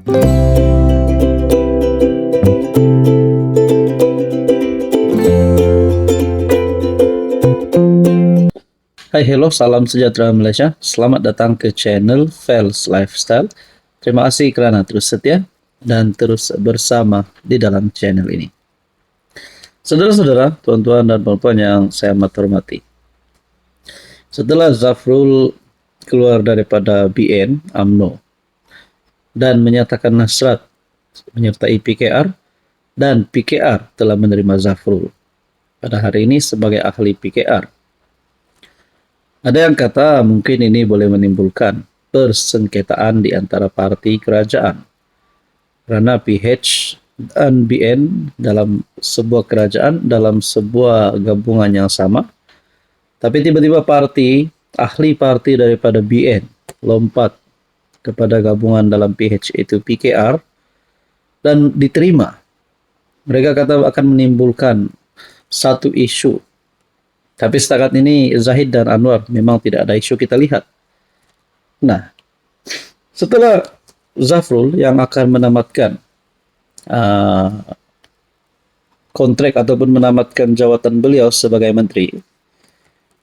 Hai, hello, salam sejahtera Malaysia. Selamat datang ke channel Fels Lifestyle. Terima kasih kerana terus setia dan terus bersama di dalam channel ini. Saudara-saudara, tuan-tuan dan puan-puan yang saya amat hormati. Setelah Zafrul keluar daripada BN, UMNO, dan menyatakan nasrat menyertai PKR, dan PKR telah menerima Zafrul pada hari ini sebagai ahli PKR. Ada yang kata mungkin ini boleh menimbulkan persengketaan di antara parti kerajaan. Kerana PH dan BN dalam sebuah kerajaan, dalam sebuah gabungan yang sama. Tapi tiba-tiba ahli parti daripada BN lompat kepada gabungan dalam PH itu PKR dan diterima. Mereka kata akan menimbulkan satu isu. Tapi setakat ini Zahid dan Anwar memang tidak ada isu kita lihat. Nah, setelah Zafrul yang akan menamatkan kontrak ataupun menamatkan jawatan beliau sebagai menteri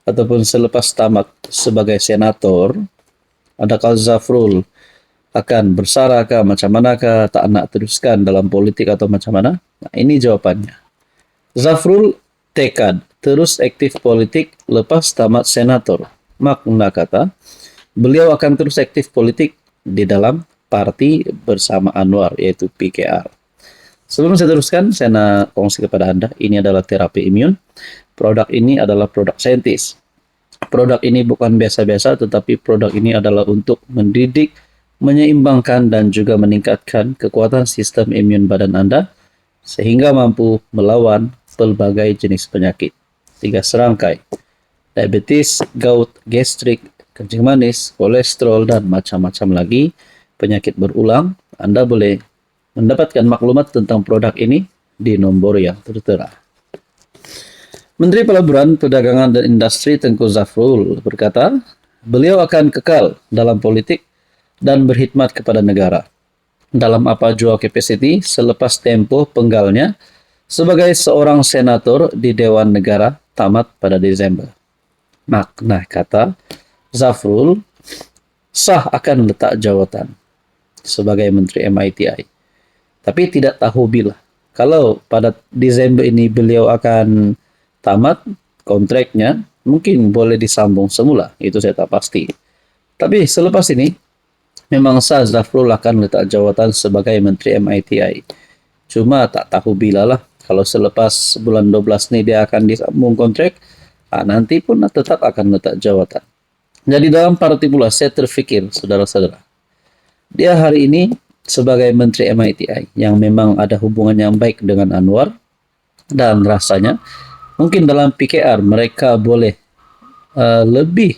ataupun selepas tamat sebagai senator, adakah Zafrul akan bersarakah, macam manakah, tak nak teruskan dalam politik atau macam mana? Nah, ini jawapannya. Zafrul tekad terus aktif politik lepas tamat senator. Makna kata, beliau akan terus aktif politik di dalam parti bersama Anwar, yaitu PKR. Sebelum saya teruskan, saya nak kongsi kepada anda, ini adalah terapi imun. Produk ini adalah produk saintis. Produk ini bukan biasa-biasa, tetapi produk ini adalah untuk mendidik, menyeimbangkan dan juga meningkatkan kekuatan sistem imun badan anda sehingga mampu melawan pelbagai jenis penyakit. 3 serangkai: diabetes, gout, gastrik, kencing manis, kolesterol dan macam-macam lagi penyakit berulang. Anda boleh mendapatkan maklumat tentang produk ini di nombor yang tertera. Menteri Pelaburan, Perdagangan dan Industri Tengku Zafrul berkata, beliau akan kekal dalam politik dan berkhidmat kepada negara dalam apa jua capacity selepas tempoh penggalnya sebagai seorang senator di Dewan Negara tamat pada Desember. Makna kata, Zafrul sah akan letak jawatan sebagai Menteri MITI. Tapi tidak tahu bila. Kalau pada Desember ini beliau akan tamat kontraknya, mungkin boleh disambung semula. Itu saya tak pasti. Tapi selepas ini, memang sah Zafrul akan letak jawatan sebagai Menteri MITI. Cuma tak tahu bila lah. Kalau selepas bulan 12 ni dia akan disambung kontrak, nanti pun tetap akan letak jawatan. Jadi dalam parti pula saya terfikir, saudara-saudara, dia hari ini sebagai Menteri MITI yang memang ada hubungan yang baik dengan Anwar, dan rasanya mungkin dalam PKR mereka boleh lebih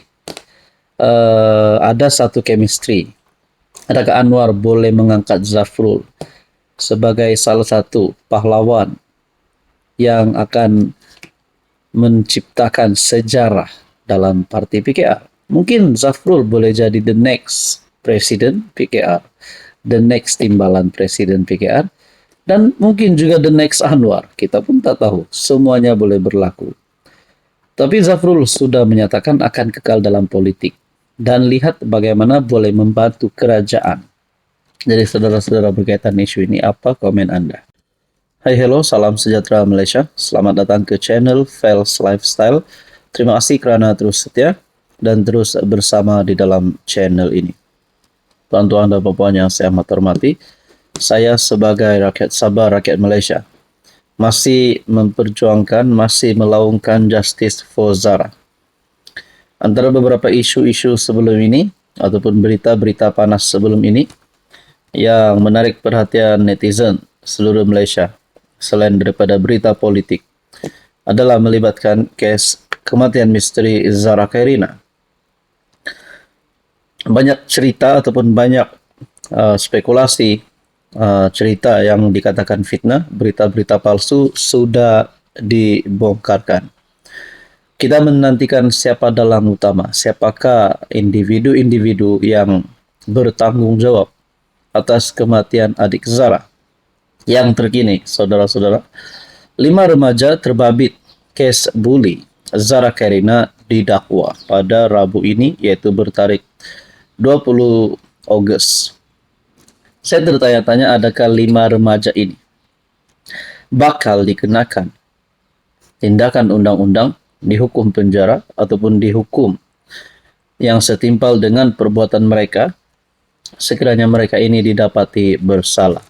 ada satu chemistry. Adakah Anwar boleh mengangkat Zafrul sebagai salah satu pahlawan yang akan menciptakan sejarah dalam parti PKR? Mungkin Zafrul boleh jadi the next presiden PKR, the next timbalan presiden PKR, dan mungkin juga the next Anwar. Kita pun tak tahu, semuanya boleh berlaku. Tapi Zafrul sudah menyatakan akan kekal dalam politik dan lihat bagaimana boleh membantu kerajaan. Jadi saudara-saudara, berkaitan isu ini, apa komen anda? Hai, hello, salam sejahtera Malaysia. Selamat datang ke channel Fels Lifestyle. Terima kasih kerana terus setia dan terus bersama di dalam channel ini. Tuan-tuan dan puan-puan yang saya amat hormati, saya sebagai rakyat Sabah, rakyat Malaysia, masih memperjuangkan, masih melaungkan justice for Zara. Antara beberapa isu-isu sebelum ini, ataupun berita-berita panas sebelum ini, yang menarik perhatian netizen seluruh Malaysia, selain daripada berita politik, adalah melibatkan kes kematian misteri Zara Khairina. Banyak cerita ataupun banyak spekulasi, cerita yang dikatakan fitnah, berita-berita palsu sudah dibongkarkan. Kita menantikan siapa dalang utama, siapakah individu-individu yang bertanggung jawab atas kematian adik Zara. Yang terkini, saudara-saudara, 5 remaja terbabit kes bully Zara Karina didakwa pada Rabu ini, yaitu bertarik 20 Agustus. Saya tertanya-tanya, adakah 5 remaja ini bakal dikenakan tindakan undang-undang, dihukum penjara, ataupun dihukum yang setimpal dengan perbuatan mereka sekiranya mereka ini didapati bersalah.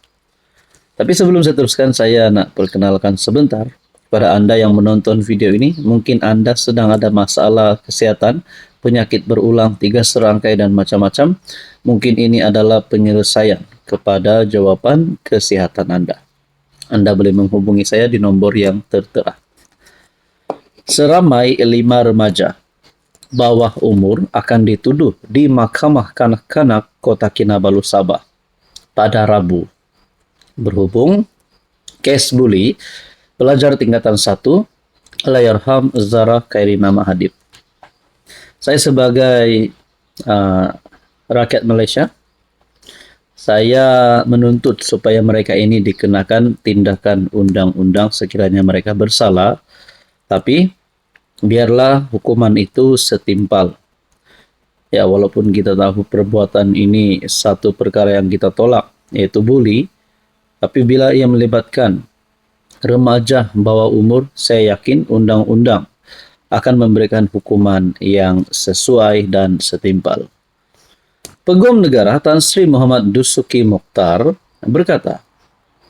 Tapi sebelum saya teruskan, saya nak perkenalkan sebentar kepada Anda yang menonton video ini. Mungkin Anda sedang ada masalah kesehatan, penyakit berulang, 3 serangkai dan macam-macam. Mungkin ini adalah penyelesaian kepada jawaban kesehatan Anda. Anda boleh menghubungi saya di nombor yang tertera. Seramai 5 remaja bawah umur akan dituduh di Mahkamah Kanak-Kanak Kota Kinabalu, Sabah pada Rabu. Berhubung kes bully pelajar tingkatan 1 Allahyarham Zara Karina Mahadib. Saya sebagai rakyat Malaysia, saya menuntut supaya mereka ini dikenakan tindakan undang-undang sekiranya mereka bersalah, tapi biarlah hukuman itu setimpal. Ya, walaupun kita tahu perbuatan ini satu perkara yang kita tolak, yaitu bully, tapi bila ia melibatkan remaja bawah umur, saya yakin undang-undang akan memberikan hukuman yang sesuai dan setimpal. Peguam Negara Tan Sri Muhammad Dusuki Mokhtar berkata,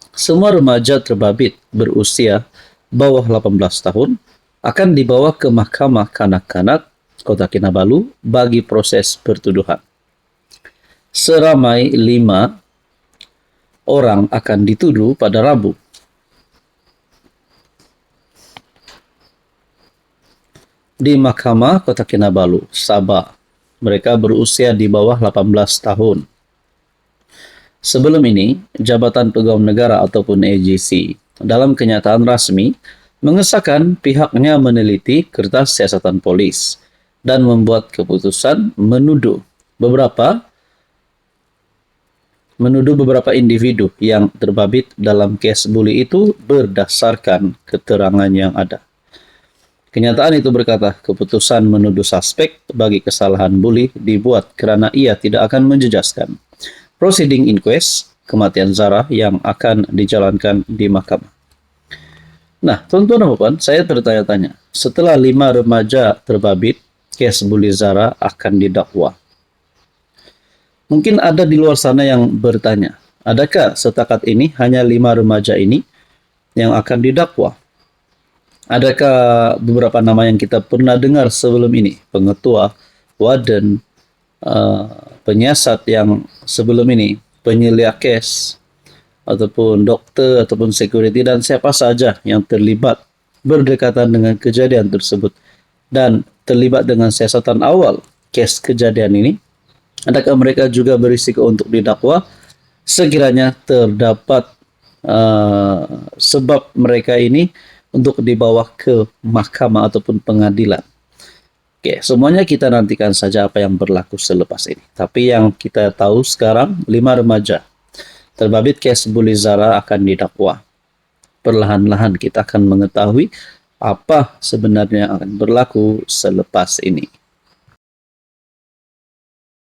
semua remaja terbabit berusia bawah 18 tahun akan dibawa ke Mahkamah Kanak-Kanak Kota Kinabalu bagi proses pertuduhan. Seramai 5 orang akan dituduh pada Rabu. Di Mahkamah Kota Kinabalu, Sabah. Mereka berusia di bawah 18 tahun. Sebelum ini, Jabatan Peguam Negara ataupun AGC dalam kenyataan rasmi mengesahkan pihaknya meneliti kertas siasatan polis dan membuat keputusan menuduh beberapa individu yang terbabit dalam kes bully itu berdasarkan keterangan yang ada. Kenyataan itu berkata, keputusan menuduh suspek bagi kesalahan bully dibuat kerana ia tidak akan menjejaskan proceeding inquest kematian Zara yang akan dijalankan di mahkamah. Nah, tuan-tuan dan puan, saya bertanya-tanya, setelah 5 remaja terbabit kes bully Zara akan didakwa, mungkin ada di luar sana yang bertanya, adakah setakat ini hanya 5 remaja ini yang akan didakwa? Adakah beberapa nama yang kita pernah dengar sebelum ini? Pengetua, warden, penyiasat yang sebelum ini, penyelidik kes, ataupun doktor, ataupun security, dan siapa saja yang terlibat berdekatan dengan kejadian tersebut dan terlibat dengan siasatan awal kes kejadian ini? Adakah mereka juga berisiko untuk didakwa sekiranya terdapat sebab mereka ini untuk dibawa ke mahkamah ataupun pengadilan? Oke, semuanya kita nantikan saja apa yang berlaku selepas ini. Tapi yang kita tahu sekarang, 5 remaja terbabit kes bully Zara akan didakwa. Perlahan-lahan kita akan mengetahui apa sebenarnya akan berlaku selepas ini.